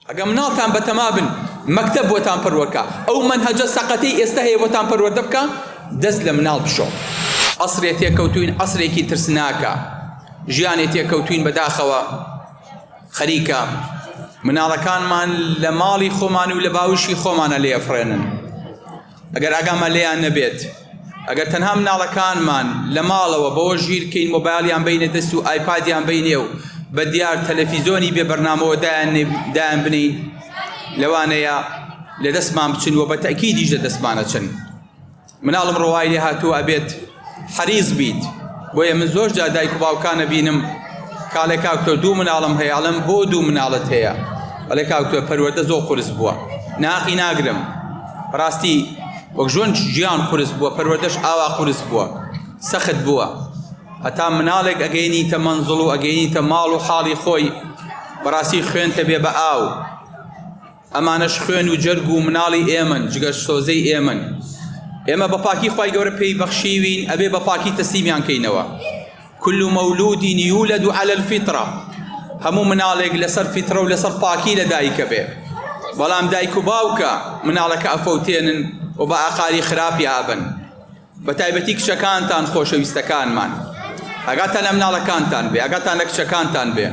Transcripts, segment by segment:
ئەگە مناڵتان بەتەما بن مەکتەب بۆتان پەروەرکە، ئەو مەنهەجە سەقەتەی ئێستا هەیە بۆتان پەروەردە بکە، دەست لە مناڵ بشۆ. عەسرێ تێکەوتوین، عەسرێکی ترسناکە، ژیانێ تێکەوتوین بەداخەوە خەریکە مناڵەکانمان لە ماڵی خۆمان و لە باوشی خۆمانە لێفرێنن. ئەگەر ئاگامان لێیان نەبێت، ئەگەر تەنها مناڵەکانمان لە ماڵەوە بەوە ژیرکەین مۆبایلیان بینە دەست و ئایپادیان بینێ و بە دیار تەلەڤیزۆنی بێ بەرنامەوە دایان بنین، لەوانەیە لە دەستمان بچن و بە تەکیدیش لە دەستمانە چن. مناڵم ڕۆوای لێ هاتووە ئەبێت حەریز بیت. بۆیە من زۆر جا دایک و باوکانە بینم کاڵێ کاکتۆ دوو مناڵم هەیە، ئەڵێم بۆ دوو مناڵت هەیە؟ ئەڵێ کاکتۆ پەروەردە زۆر قورس بووە، ناقی ناگرم. بەڕاستی وەک ژۆن ژیان قورس بووە، پەروەردەش ئاوا قورس بووە، سەخت بووە. هەتا مناڵێک ئەگەینیتە مەنزڵ و ئەگەینیتە ماڵ و حاڵی خۆی، بەڕاستی خوێنتە بێ بە ئاو. ئەمانەش خوێن و جەرگ و مناڵی ئێمن، جگەر سۆزەی ئێمن. ئێمە بە پاکی خوای گەورە پێی بەخشیوین، ئەبێ بە پاکی تەسلیمیان کەینەوە. كل مولود يولد على الفطرة، هەموو مناڵێک لەسەر فیترە و لەسەر پاکی لە دایکە بێ. بەڵام دایک و باوکە مناڵەکە ئەفەوتێنن و بە ئاقاری خراپی هابن. بە تایبەتی کچەکانتان خۆشەویستەکانمان، ئەگاتان لە مناڵەکانتان بێ، ئەگاتان لە کچەکانتان بێ،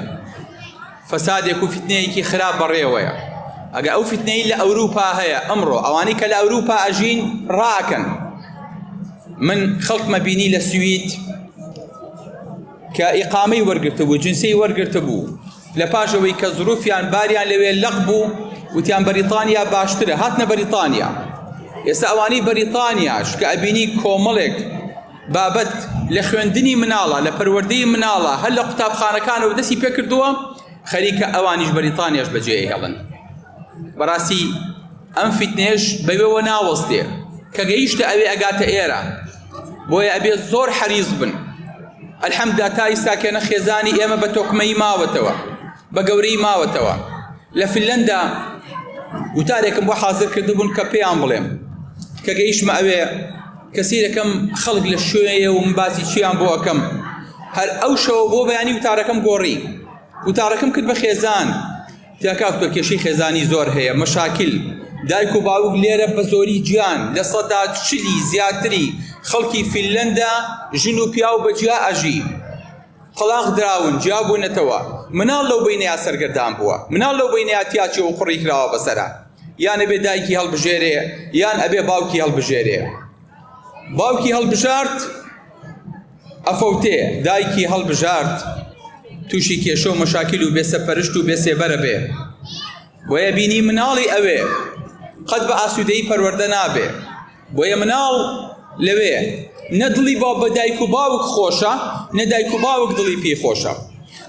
فەسادێک و فتنەیەکی خراپ بەڕێوەیە. ئەگە ئەو فتنەی لە ئەوروپا هەیە ئەمڕۆ، ئەوانەی کە لە ئەوروپا ئەژین ڕاکەن. من خەڵکمە بینی لە سوید کە ئیقامەی وەرگرتبوو، جنسەی وەرگرتبوو، لە پاشەوەی کە زروفیان باریان لەوێ لەق بوو، وتیان بەریتانیا باشترە، هاتنە بەریتانیا. ئێستا ئەوانەی بەریتانیاش کە ئەبینی کۆمەڵێک بابەت لە خوێندنی مناڵە، لە پەروەردەی مناڵە، هەر لە قوتابخانەکانەوە دەستی پێکردووە، خەریکە ئەوانیش بەریتانیاش بەجێ هێڵن. بەڕاستی ئەم فتنەیەش بەوێوە ناوەستێ کە گەیشتە ئەوێ ئەگاتە ئێرە. بۆیە ئەبێ زۆر حەریز بن. الحەمدلله تا ئێستا کێنە خێزانی ئێمە بە تۆکمەی ماوەتەوە، بە گەورەی ماوەتەوە. لە فنلەندا وتارێکم بۆ حازر کردبوون کە پێیان بڵێم کە گەیشتمە ئەوێ کەسیرەکەم خەڵک لە شوێیە و من باسی چیان بۆ ئەەکەم. هەر ئەو شەوە بۆ بەیانی وتارەکەم گۆڕی، وتارەکەم کرد بە خێزان. تیا کاکتۆ کێشەی خێزانی زۆر هەیە، مەشاکل، دایک و باوک لێرە بە زۆری گیان لە سەدا 40 زیاتری خەڵکی فنلەندا ژن و پیا و بەجیا ئەژی، قەڵاق دراون، جیا بوونەتەوە. مناڵ لەو بینەیە سەرگەردان بووە، مناڵ لەو بینەیە تیاچێ و قوڕی کراوە بەسەرا. یان ئەبێ دایکی هەڵبژێرێ، یان ئەبێ باوکی هەڵبژێرێ. باوکی هەڵبژارد ئەفەوتێ، دایکی هەڵبژارد تووشی کێشە و مەشاکل و بێسەپەرشت و بێسێبەرە بێ. بۆیە بینی مناڵی ئەوێ قەت بە ئاسوودەیی پەروەردە نابێ. بۆیە مناڵ لەوێ نەدڵی بە دایک و باوک خۆشە، نە دایک و باوک دڵی پێی خۆشە.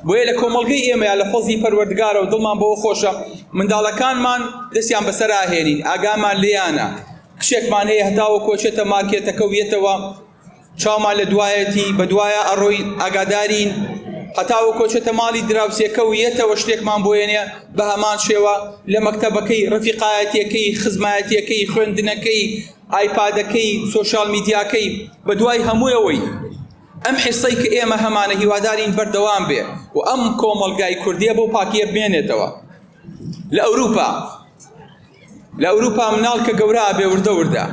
بۆیە لە کۆمەڵگەی ئێمەیە لە فەزڵی پەروەردگارە و دڵمان بەوە خۆشە منداڵەکانمان دەستیان بەسەراهێنین، ئاگامان لێیانە. کشێکمان هەیە هەتاوە کۆچێتە مارکێتەکە و یێتەوە چاومان لە دوایەتی بە دوایە ئەڕۆی ئاگادارین، هەتاوە کۆچێتە ماڵی دراوسێکە و یێتەوە شتێکمان بۆێنێ بە هەمان شێوە لە مەکتەبەکەی ڕەفیقایەتیەکەی، خزمایەتیەکەی، خوێندنەکەی، ئایپادەکەی، سۆشال میدیاکەی، بە دوای هەموویەوەی. ئەم حیسەی کە ئێمە هەمانە هیوادارین بەردەوام بێ و ئەم کۆمەڵگای کوردیە بۆ پاکیە بمێنێتەوە. لە ئەوروپا مناڵ کە گەورە بێ وردە وردە،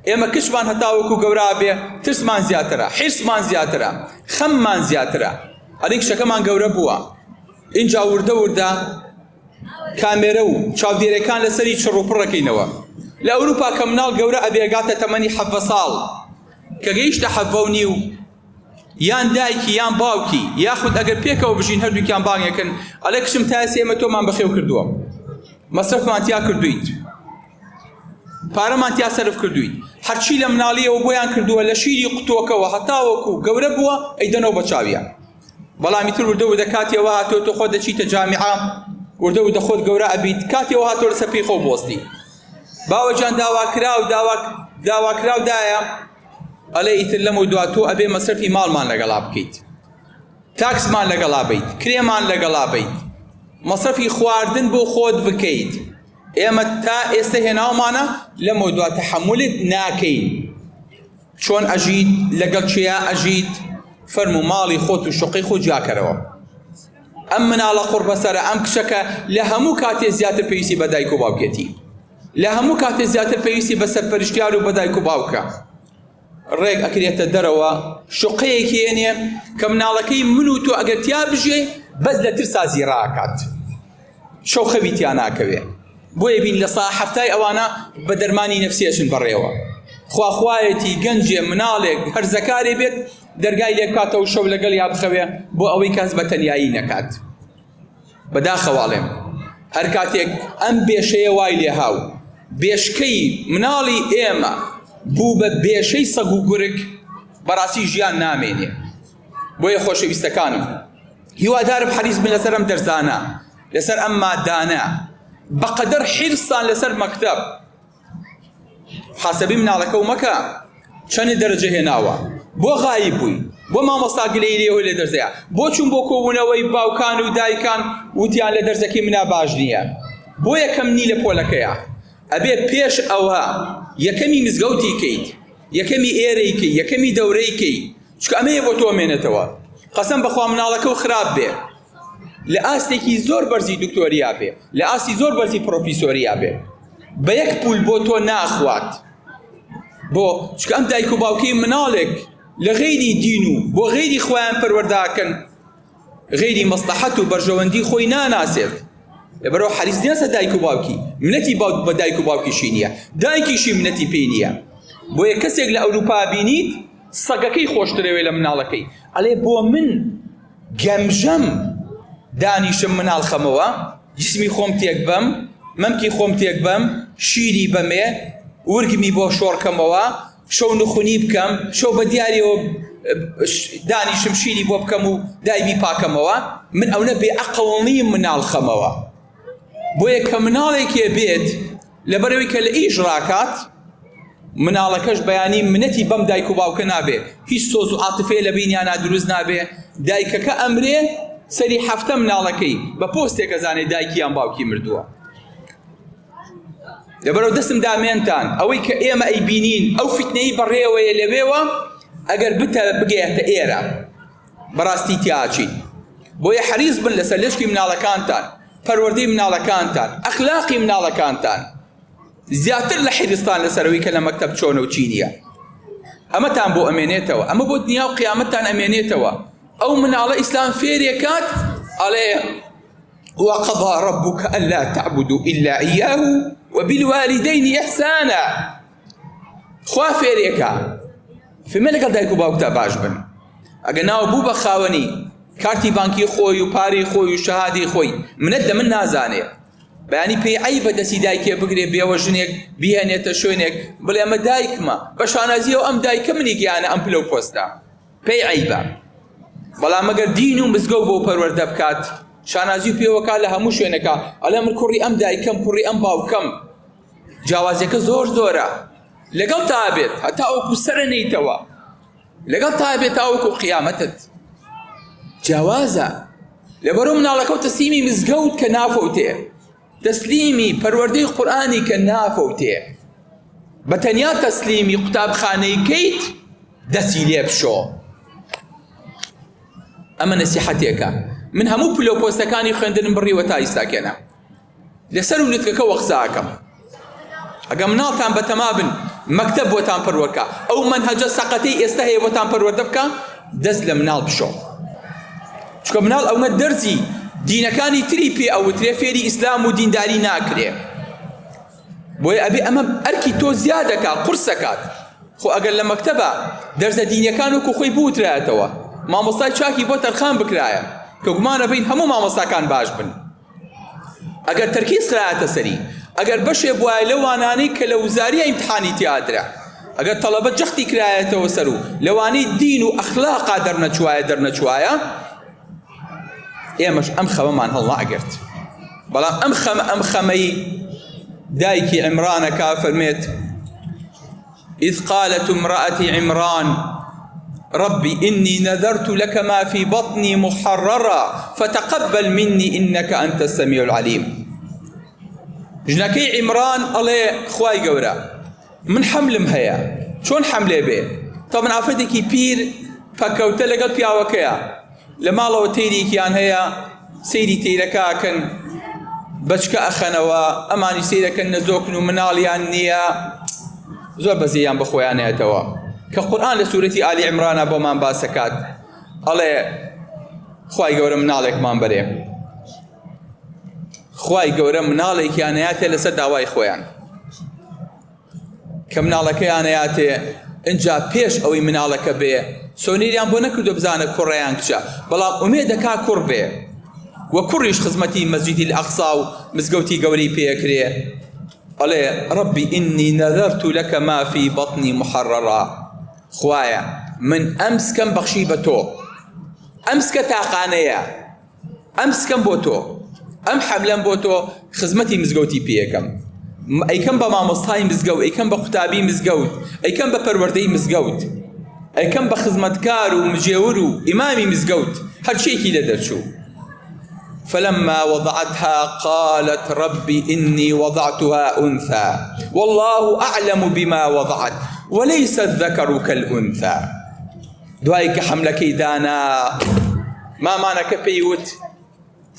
ئێمە کشمان هەتاوەکو گەورە بێ ترسمان زیاترە، حیرسمان زیاترە، خەممان زیاترە، هەرێک شەکەمان گەورە بووە. اینجا وردە وردە کامێرە و چاودێرەکان لەسەری چڕوپڕەکەینەوە. لە ئەوروپا کە مناڵ گەورە ئەبێگاتە تەمەنی 7 ساڵ کە گەیشتە 7 و یان دایکی یان باوکی یاخود ئەگەر پێکەوە بژین هەردووکیان بانگێکن، ئەڵێ کشم تاسی ئێمە تۆمان بەخێو کردووە، مەسرفمان تیا کردویت، پارەمان تیا سەرف کردویت، هەرچی لە مناڵیەوە بۆیان کردووە، لە شیری قوتۆکەوە هەتاوەکو گەورە بووە ئەیدەنەوە بە چاویان. بەڵامی تر وردە وردە کاتێەوە هاتۆ تۆ خۆ دەچیتە جامیعە، وردە وردە خۆت گەورە ئەبیت، کاتێەوە هاتۆ لەسەر پێی خۆ بۆستی. باوەجان داواکراو دایە، ئەڵێ ئیتر لەمە دواتۆ ئەبێ مەسرفی ماڵمان لەگەڵا بکەیت، تاکسمان لەگەڵا بیت، کرێمان لەگەڵا بیت، مەسرفی خواردن بۆ خۆت بکەیت. ئێمە تا ئێستا هێناومانە لەمە دوات تەحەمولت ناکەین. چۆن ئەژیت، لەگەڵ چیا ئەژیت، فەرمو ماڵی خۆت و شوقی خۆت جاکەرەوە. ئەم مناڵە قوڕ بەسەرە ئەم کشەکە لە هەموو کاتێ زیاتر پێویستی بە دایک و باوکێتی، لە هەموو کاتێ زیاتر پێویستی بە سەرپەرشتیار و بە دایک و باوکە. ڕێک ئەکرێتە دەرەوە شوقەیەکی هێنێ کە مناڵەکەی من و تۆ ئەگەر تیا بژێ بەس لە ترسا زیڕاکات، شەو خەوی تیا ناکەوێ. بۆیە بین لە ساعە هەفتای ئەوانە بە دەرمانی نەفسیەشن بەڕێوە. خواخوایەتی گەنجێ مناڵێک هەرزەکارێ بێت دەرگای لێ بکاتەوە شەو لەگەڵ یا بخەوێ بۆ ئەوەی کەس بە تەنیایی نەکات. بەداخەواڵێم هەر کاتێک ئەم بێشەیە وای لێ هاو بێشکەی مناڵی ئێمە بوو بە بێشەی سەگ و گورگ بەڕاستی ژیان نامێنێ. بۆیە خۆشەویستەکانم هیوادارم حەریص بن لەسەر ئەم دەرزانە، لەسەر ئەم مادانە، بەقەدەر حیرسان لەسەر مەکتەب. حاسەبی مناڵەکە و مەکە چەند دەرەجە هێناوە، بۆ غایب بووی، بۆ مامۆستا گلەیریەوەی لە دەرزەیە، بۆ چوون بۆ کۆبوونەوەی باوکان و دایکان وتیان لە دەرزەکەی منا باش نییە، بۆ یەکەم نی لە پۆلەکەیە. ئەبێ پێش ئەوە یەکەمی مزگەوتی کەیت، یەکەمی ئێرەی کەی، یەکەمی دەورەی کەی، چکە ئەمەیە بۆ تۆ مێنێتەوە. قەسەم بەخوا مناڵەکە و خراپ بێ، لە ئاستێکی زۆر بەرزی دکتۆریا بێ، لە ئاستی زۆر بەرزی پرۆفیسۆریا بێ، بە یەک پول بۆ تۆ ناخوات. بۆ چکە ئەم دایک و باوکەی مناڵێک لە غەیری دین و بۆ غەیری خۆیان پەروەرداکەن، غەیری مەسلەحەت و بەرژەوەندی خۆی ناناسێت. لەبەرەوە حەریص نییە دایک و باوکی، منەتی بە دایک و باوکیشی نییە، دایکیشی منەتی پێی نییە. بۆیە کەسێک لە ئەوروپا بینیت سەگەکەی خۆشترەوێ لە مناڵەکەی، ئەڵێ بۆ من گەمژەم دانیشم مناڵ خەمەوە، جسمی خۆم تێک بەم، مەمکی خۆم تێک بەم، شیری بەمێ، ورگمی بۆ شۆڕکەمەوە، شەو نخونی بکەم، شەو بە دیاریەوە دانیشم شیری بۆ بکەم و دایبی پاکەمەوە. من ئەوە بێ عەقڵ نیم مناڵ خەمەوە. بۆیە کە مناڵێکێ بێت لەبەرەوەی کە لە ئیش ڕاکات، مناڵەکەش بەیانی منەتی بەم دایک و باوکە نابێ، هیچ سۆز و عاتفێ لە بینیانە دروست نابێ. دایکەکە ئەمرێ سەری هەفتە مناڵەکەی بە پۆستێکە زانێ دایکیان باوکی مردووە. لەبەرەوە دەستم دامێنتان ئەوەی کە ئێمە ئەیبینین ئەو فیتنەی بەڕێوەیە لەوێوە ئەگەر بگەیەتە ئێرە بەڕاستی تیاچین. بۆیە حەریص بن لەسەر لەشکی مناڵەکانتان، پەروەردەی مناڵەکانتان، ئەخلاقی مناڵەکانتان، زیاتر لە حیرستان لەسەرەوەی کە لە مەکتەب چۆنە و چی نییە. ئەمەتان بۆ ئەمێنێتەوە، ئەمە بۆ دنیا و قیامەتتان ئەمێنێتەوە. ئەو مناڵە ئیسلام فێرێکات ئەڵێ وقضى ربك ألا تعبدوا إلا إياه وبالوالدين إحسانا. خوا فێرێکە فێمە لەگەڵ دایک و باوکتا باش بن. ئەگەر ناوە بوو بە خاوەنی کارتی بانکی خۆی و پارەی خۆی و شەهادەی خۆی منەت لە من نازانێ، بەیانی پێی عەیبە دەستی دایکێ بگرێ بێوە ژنێک بیهێنێتە شوێنێک بڵێ ئەمە دایکمە، بە شانازیەوە ئەم دایکە منی گیانە ئەم پلە و پۆستە، پێی عەیبە. بەڵام ئەگەر دین و مزگەوت بۆ پەروەردە بکات، شانازی و پێوەکات لە هەموو شوێنەکە، ئەڵێ من کوڕی ئەم دایکەم، کوڕی ئەم باوکەم، جیاوازیەکە زۆر زۆرە. لەگەڵ تا بێت هەتا ئەوکو سەرە نەیتەوە، لەگەڵ تا بێت تا ئەوکو قیامەتت جیاوازە. لەبەرەوە مناڵەکە و تەسلیمی مزگەوت کە نافەوتێ، تەسلیمی پەروەردەی قورئانی کە نافەوتێ، بە تەنیا تەسلیمی قوتابخانەی کەیت دەستی لێ بشۆ. ئەمە نەسیحەتێکە. من هەموو پلە و پۆستەکانی خوێندنم بڕیوە تا ئیستاکێنە، لەسەر ولوتکەکە وەقساکەم. ئەگە مناڵتان بەتەما بن مەکتەب بۆتان پەروەردکە، ئەو مەنهەجە سەقەتەی ئێستا هەیە بۆتان پەروەردە بکە، دەست لە مناڵ بشۆ. چکە مناڵ ئەومە دەرزی دینەکانی تری پێ ئەوترێ، فێری ئیسلام و دینداری ناکرێ. بۆیە ئەبێ ئەمە ئەرکی تۆ زیادەکە قورسەکات. خۆ ئەگەر لە مەکتەبە دەرزە دینیەکان وەکو خۆی بوترایەتەوە، مامۆستای چاکی بۆ تەرخان بکرایە کە گومانە بین هەموو مامۆستاکان باش بن. ئەگەر تەرکیز قرایەتە سەری، ئەگەر بەشێ بوایە لەوانانەی کە لە وزاریە ئیمتحانی تیادرە، ئەگەر تەڵەبە جەختی کرایەتەوە سەر و لەوانەی دین و ئەخلاقا دەرنەچوایە ئێمەش ئەم خەمەمان هەڵناگرت. بەڵام ئەم خەمەی دایکی عیمرانەکە فەرمێت إذ قالت امرأة عمران ربي إني نذرت لك ما في بطني محررا فتقبل مني إنك أنت السميع العليم. ژنەکەی عیمران ئەڵێ خوای گەورە من حەملم هەیە، چۆن حەملێ بێ؟ تەمەن ئافرەتێکی پیر پەکەوتە لەگەڵ پیاوەکەیە، لە ماڵەوە تەیرێکیان هەیە، سەیری تێرەکەکەن بەچکە ئەخەنەوە ئەمانی سەیرەکەن نەزۆکن و مناڵیان نییە زۆر بەزییان بەخۆیانەتەوە کە قورئان لە سوورەتی ئالی عیمرانە بۆمان باسەکات ئەڵێ خوای گەورە مناڵێکمان بەرێ خوای گەورە مناڵێکیانەیاتێ لەسەر داوای خۆیان کە مناڵەکەیانەیاتێ ئینجا پێش ئەوەی مناڵەکە بێ سۆنیریان بۆ نەکردو بزانە کوڕەیان کچە بەڵام ئومێدەکا کوڕ بێ و کوڕیش خزمەتی مەسجیدی الأقصا و مزگەوتی گەورەی پێکرێ ئەڵێ ڕەبی ئینی نەذەرت لەکە ما فی بەطنی محەڕەڕا خوایە من ئەم سکەم بەخشی بە تۆ ئەم سکە تاقانەیە ئەم سکەم بۆ تۆ ئەم حەملەم بۆ تۆ خزمەتی مزگەوتی پێکەم ئەیکەم بە مامۆستای مزگەوت ئەیکەم بە قوتابی مزگەوت ئەیکەم بە پەروەردەی مزگەوت ئەیکەم بە خزمەتکار و مژێور و ئیمامی مزگەوت هەرچیەکی لە دەرچوو فلما وضعتها قالت ربي إني وضعتها أنثى والله أعلم بما وضعت وليس الذكر كالأنثى دوایکە حملەکەی دانا مامانەکە پێیوت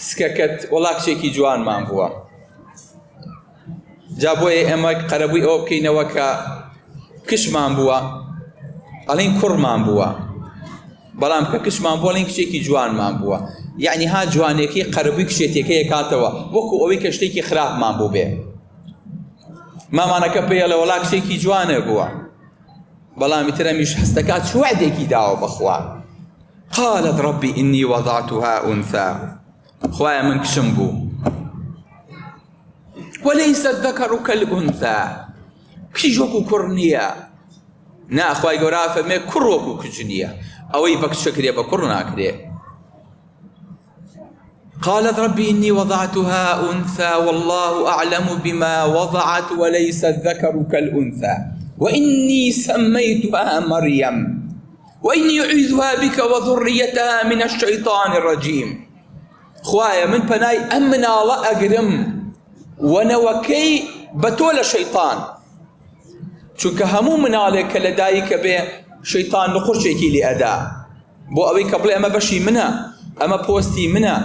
سکەکەت وەڵا کچێکی جوانمان بووە جا بۆیە ئێمە قەرەبووی ئەوە بکەینەوە کە کشمان بووە ئەڵێن کوڕمان بووە بەڵام کە کشمان بووە ئەڵێن کچێکی جوانمان بووە یعنی ها جوانێکی قەرەبووی کشێتێکەیە کاتەوە وەکو ئەوەی کە شتێکی خراپمان بوو بێ مامانەکە پێیەڵێ وەڵا کچێکی جوانە بووە بەڵامی ترەمیش هەستەکات شوعدێکی داوە بەخوا قالت ربي إني وضعتها أنثى خوایە من کشم بوو وليس الذكر كالأنثى کچیش وەکو کوڕ نییە نا خوای گەورە فەرمێ کوڕ وەکو کچ نییە ئەوەی بە کچە کرێ بە کوڕ ناکرێ قالت ربي إني وضعتها أنثى والله أعلم بما وضعت وليس الذكر كالأنثى وإني سميتها مريم وإني أعيذها بك وذريتها من الشيطان الرجيم خوايا من بناي أمنا الله أقرم ونوكي بتول شيطان چونکە هەموو مناڵێک کە لەدایکە بێ شەیطان نقورچێکی لێ ئەدا بۆ ئەوەی کە بڵێ ئەمە بەشی منە ئەمە پۆستی منە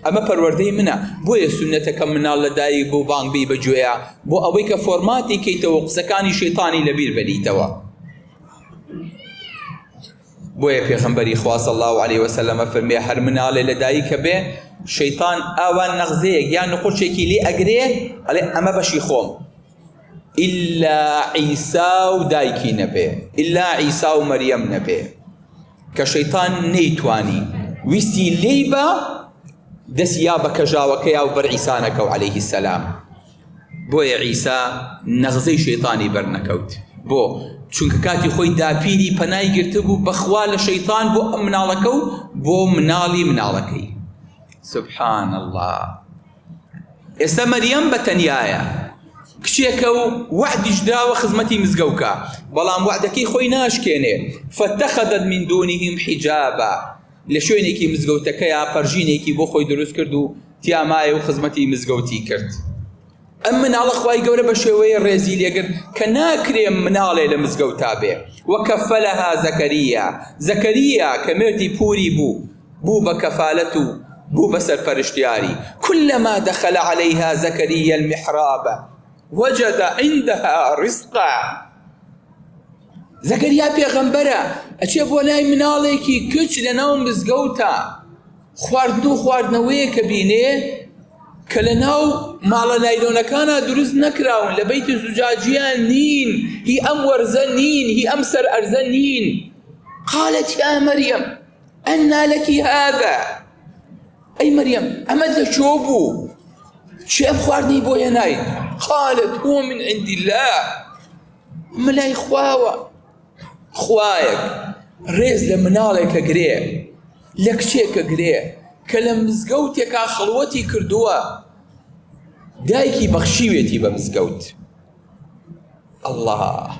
ئەمە پەروەردەی منە بۆیە سونەتەکە مناڵ لەدایک بۆ بانگبی بەگوێیە بۆ ئەوەی کە فۆرماتی کەیتەوە قسەکانی شەیطانی لەبیر بەریتەوە بۆیە پێغەمبەری خوا صلی الله علیه وسلم فەرمێ هەر مناڵێ لەدایکە بێ شەیطان ئاوان نەغزەیەک یان نقورچێکی لێ ئەگرێ ئەڵێ ئەمە بەشی خۆم إلا عيسى ودايكي نبي إلا عيسى ومريم نبي كشيطان نيتواني ويستي ليبا دسيابا كجاوكيا وبر عيسانك عليه السلام بو يا عيسى نغزي شيطاني برنكوت بو چونك كاتي خوي دابيري پناي گرتبو بخوال شيطان بو منالكو بو منالي منالكي سبحان الله اسا مريم بتنيايا کچێکە و وعدیش دراوە خزمەتی مزگەوتکە بەڵام وعدەکەی خۆی ناشکێنێ فاتخذت من دونهم حجابا لە شوێنێکی مزگەوتەکەیە پەرژینێکی بۆ خۆی دروست کرد و تیامایە و خزمەتی مزگەوتی کرد ئەم مناڵە خوای گەورە بە شێوەیە ڕێزی لێگرت کە ناکرێ مناڵێ لە مزگەوتا بێ وەکەفەلەها زەکەریا کە مردی پووری بوو بە کەفالەت و بوو بە سەرپەرشتیاری كلما دخل عليها زكريا المحراب وجد عندها رزقا زكريا پێغەمبەرە ئەچێ بۆ لای مناڵێکی کچ لەناو مزگەوتە خواردنەوەیە کە بینێ کە لەناو ماڵە نایلۆنەکانە دروست نەکراون لە بەیت زوجاجیان نین هی ئەم وەرزە نین هی ئەم سەر ئەرزە نین قالت يا مريم أنى لك هذا أي مريم أمد لشو بو شيء خواردني بو يناي قالت هو من عند الله ملاي خوايك ريز لمنالك قري لك شيك قري كلام مزقوتك خلوتي كردوا دايكي بخشيوتي بمزقوت الله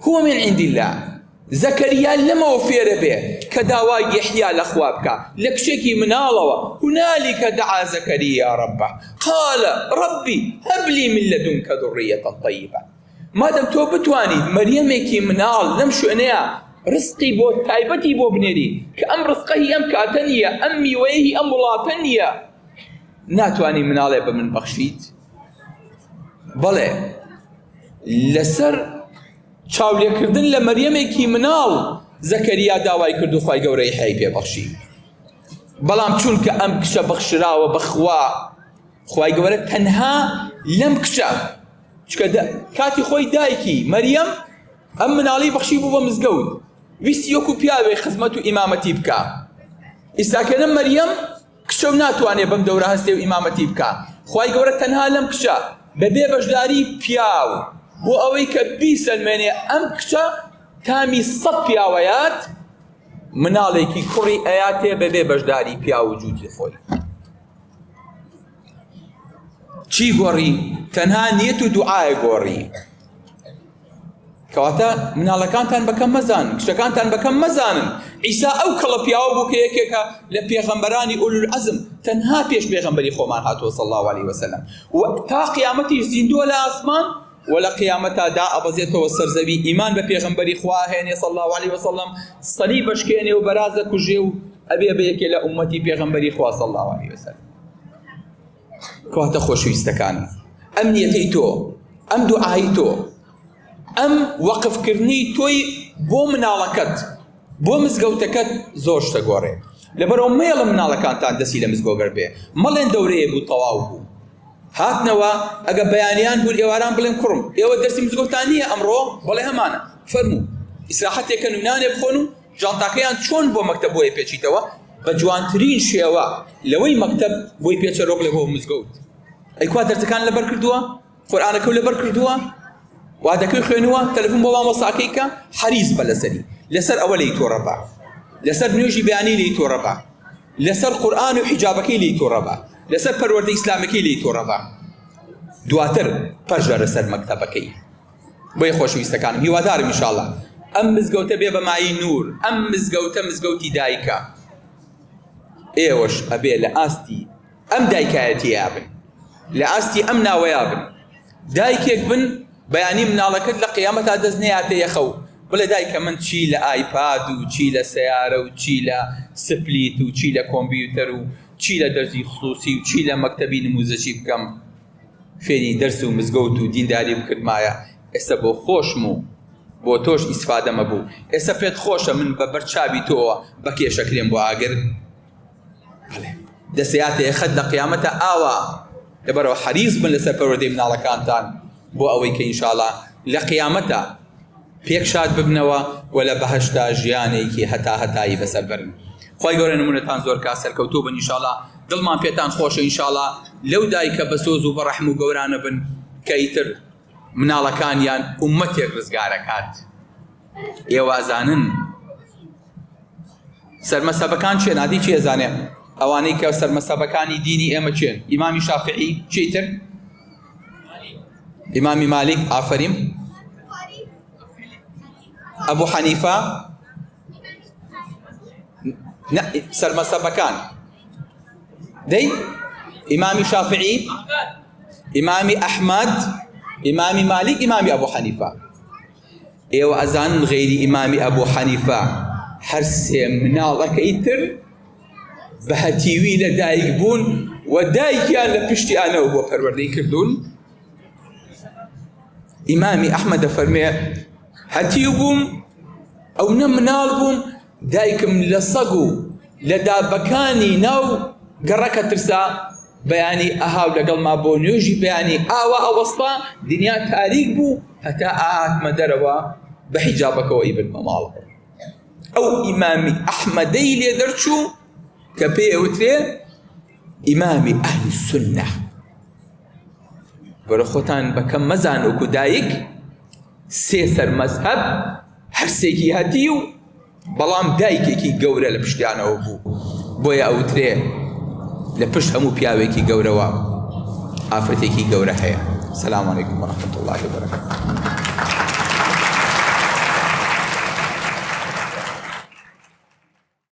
هو من عند الله زكريا لما وفير به كداوى يحيى لأخوابك لك شكي من الله هنالك دعا زكريا ربه قال ربي هب لي من لدنك ذرية طيبة ما دام تو بتواني مريمك منال نمشو انيا رزقي بو تايبتي بو بنيري كأم رزقه أم كاتنيا أمي ويه أم ولاتنيا ناتوانی مناڵێ بە من بەخشیت بەڵێ لەسەر چاولێکردن لە مەریەمێکی مناڵ زەکەریا داوای کرد و خوای گەورەی حەی پێبەخشی بەڵام چونکە ئەم کچە بەخشراوە بەخوا خوای گەورە تەنها لەم کچە چکە کاتی خۆی دایکی مەریەم ئەم مناڵی بەخشی بوو بە مزگەوت ویستی وەکو پیاوێ خزمەت و ئیمامەتی بکە ئیساکەنە مەریەم کچە و ناتوانێ بەم دەورە هەستێ و ئیمامەتی بکە خوای گەورە تەنها لەم کچە بەبێ بەشداری پیاو بۆ ئەوەی کە بیسەلمێنێ ئەم کچە تامی 100 پیاوەیات مناڵێکی کوڕی ئەیاتێ بەبێ بەشداری پیا و جوودی خۆی چی گۆڕی؟ تەنها نیەت و دوعایە گۆڕی کەواتە مناڵەکانتان بەکەم مەزانن کچەکانتان بەکەم مەزانن عیسا ئەو کەڵە پیاوە بوو کە یەکێکە لە پێغەمبەرانی ئولوالعەزم تەنها پێش پێغەمبەری خۆمان هاتووە صلی الله عليه وسلم و تا قیامەتیش زیندووە لە ئاسمان ولا قیامەتا دا ئەبەزێتەوە سەرزەوی ئیمان بە پێغەمبەری خوا هێنێ صلی الله عليه وسلم سەلی بەشکێنێ و بەرازە کوژێ و ئەبێ بە یەکێ لە ئومەتی پێغەمبەری خوا صلی الله عليه وسلم کەواتە خۆشەویستەکان ئەم نیەتەی تۆ ئەم دوعای تۆ ئەم وەقفکردنی تۆی بۆ مناڵەکەت بۆ مزگەوتەکەت زۆر شتە گۆڕێ لەبەرەوە مێڵە مناڵەکانتان دەسی لە مزگەوت بێ مەڵێن دەورەیە بوو تەواو بوو هاتنەوە ئەگە بەیانیان بوون ئێواران بڵێن کوڕم ئێوە دەرسی مزگەوتان نییە ئەمڕۆ بەڵێ هەمانە فەرموو ئیسراحەتێکەن و نانێ بخۆن و ژانتاکەیان چۆن بۆ مەکتەب بۆیە پێچیتەوە بە جوانترین شێوە لەوەی مەکتەب بۆی پێچەرۆک لە بۆ مزگەوت ئەیکوا دەرسەکان لەبەر کردووە قورئانەکە لەبەر کردووە وا دەکەی خوێنووە تەلەفۆن بۆ مامۆستاکەی کە حەریز بە لەسەری لەسەر ئەوە لێی تۆڕە بە لەسەر نوێژی بەیانی لێی تۆڕە بە لەسەر قورئان و حیجابەکەی لێی تۆڕە بە لەسەر پەروەردە ئیسلامەکەی لێی تۆڕە بە دواتر پەرژە سەر مەکتەبەکەی بۆیە خۆشەویستەکانم هیوادارم ئینشاءڵڵا ئەم مزگەوتە بێ بە مای نور ئەم مزگەوتە مزگەوتی دایکە ئێوەش ئەبێ لە ئاستی ئەم دایکایەتیە بن لە ئاستی ئەم ناوەیە بن دایکێک بن بەیانی مناڵەکەت لە قیامەتا دەست نەیاتە یەخەو بڵێ دایکە من چی لە ئایپاد و چی لە سەیارە و چی لە سپلیت و چی لە کۆمپیوتەر و چی لە دەرسی خصوصی و چی لە مەکتەبی نموزەشی بکەم فێری دەرس و مزگەوت و دینداری بکردمایە ئێستا بۆ خۆشم و بۆ تۆش ئیسفادەمە بوو ئێستا پێت خۆشە من بە بەرچاوی تۆوە بە کێشەکرێم بۆ ئاگر دەسەیاتە یەخەت لە قیامەتە ئاوا لەبەرەوە حەریز بن لەسەر پەروەردەی مناڵەکانتان بۆ ئەوەی کە ئینشاءڵڵا لە قیامەتە پێک شاد ببنەوە و لە بەهەشتا ژیانێکی هەتایی بەسەر بەرن خۆی گەورە نمونەتان زۆر کا سەرکەوتوو بن ئینشاءڵڵا دڵمان پێتان خۆشە ئینشاءڵڵا لەو دایکە بە سۆز و بەڕەحم و گەورانە بن کە ئیتر مناڵەکانیان ئومەتێک ڕزگارەکات ئێوازانن سەرمەسەبەکان چێن عادی چی ئەزانێ ئەوانەی کە سەرمەسەبەکانی دینی ئێمە چێن ئیمامی شافعی چیتر ئیمامی مالک ئافەریم ئەبوو حەنیفە سەرمەسەبەکان دەی ئیمامی شافعی ئیمامی ئەحمەد ئیمامی مالک ئیمامی ئەبوو حەنیفە ئێوە ئەزانن غەیری ئیمامی ئەبوو حەنیفە هەر سێ مناڵەکەی تر بە هەتیوی لە دایک بوون و دایکیان لە پشتیانەوە بۆ پەروەردەی کردوون ئیمامی ئەحمەد دەفەرمێ هەتیو بووم ئەو نە مناڵ بووم دایکم لە سەگ و لە دابەکانی ناو گەڕەکە ترسا بەیانی ئەهاو لەگەڵما بۆ نوێژی بەیانی ئاوا ئەوەستا دنیا تاریک بوو هەتا ئاهاتمە دەرەوە بە حیجابەکەوە ئیبن بە ماڵ ئەو ئیمامی ئەحمەدەی لێ دەرچوو کە پێی ئەوترێ ئیمامی ئەهلی سوننە بەرە خۆتان بەکەم مەزان وەکو دایک سێ سەر مەزهەب هەرسێکی هەتی و بەڵام دایکێکی گەورە لە پشتیانەوە بوو بۆیە ئەوترێ لە پشت هەموو پیاوێکی گەورەوە ئافرەتێکی گەورە هەیە. سەلام عەلەیکم وەرەحمەتوڵڵاهی وبەرەکاتوه.